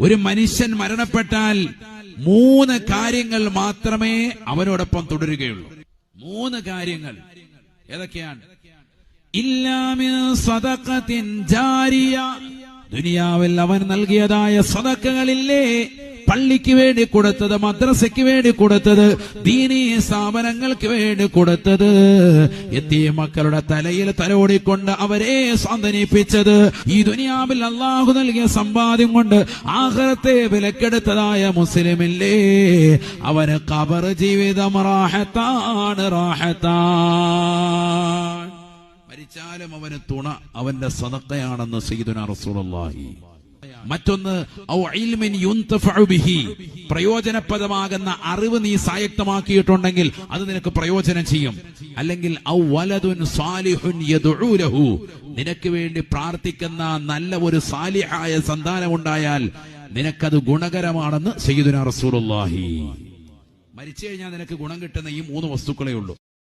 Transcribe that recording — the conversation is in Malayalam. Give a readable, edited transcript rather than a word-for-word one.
ഒരു മനുഷ്യൻ മരണപ്പെട്ടാൽ 3 കാര്യങ്ങൾ മാത്രമേ അവനോടൊപ്പം തുടരുകയുള്ളൂ. 3 കാര്യങ്ങൾ ഏതൊക്കെയാണ്? ഇല്ലാമിൻ സദഖത്തിൻ ജാരിയ, ദുനിയാവിൽ അവൻ നൽകിയതായ സദഖകളില്ലേ, പള്ളിക്ക് വേണ്ടി കൊടുത്തത്, മദ്രസയ്ക്ക് വേണ്ടി കൊടുത്തത്, ദീനീ സ്ഥാപനങ്ങൾക്ക് വേണ്ടി കൊടുത്തത്, യതീം മക്കളുടെ തലയിൽ തലോടിക്കൊണ്ട് അവരെ സാന്ത്വനിപ്പിച്ചത്, ഈ ദുനിയാവിൽ അള്ളാഹു നൽകിയ സമ്പാദ്യം കൊണ്ട് ആഖിറത്തെ വിലക്കെടുത്തതായ മുസ്ലിമില്ലേ, അവന് ഖബർ ജീവിതം റാഹത്താണ്, റാഹത്താണ്. മരിച്ചാലും അവന് തുണ അവന്റെ സദഖയാണെന്ന് സയ്യിദുനാ റസൂലുള്ളാഹി. മറ്റൊന്ന് ഔ ഇൽമിൻ യുൻതഫഉ ബിഹി, പ്രയോജനപ്രദമാകുന്ന അറിവ് നീ സായക്തമാക്കിയിട്ടുണ്ടെങ്കിൽ അത് നിനക്ക് പ്രയോജനം ചെയ്യും. അല്ലെങ്കിൽ ഔ വലദുൻ സാലിഹുൻ യദ്ഉ ലഹു, നിനക്ക് വേണ്ടി പ്രാർത്ഥിക്കുന്ന നല്ല ഒരു സാലിഹായ സന്താനം ഉണ്ടായാൽ നിനക്കത് ഗുണകരമാണെന്ന് സയ്യിദുനാ റസൂലുള്ളാഹി. മരിച്ചു കഴിഞ്ഞാൽ നിനക്ക് ഗുണം കിട്ടുന്ന ഈ 3 വസ്തുക്കളേ ഉള്ളൂ.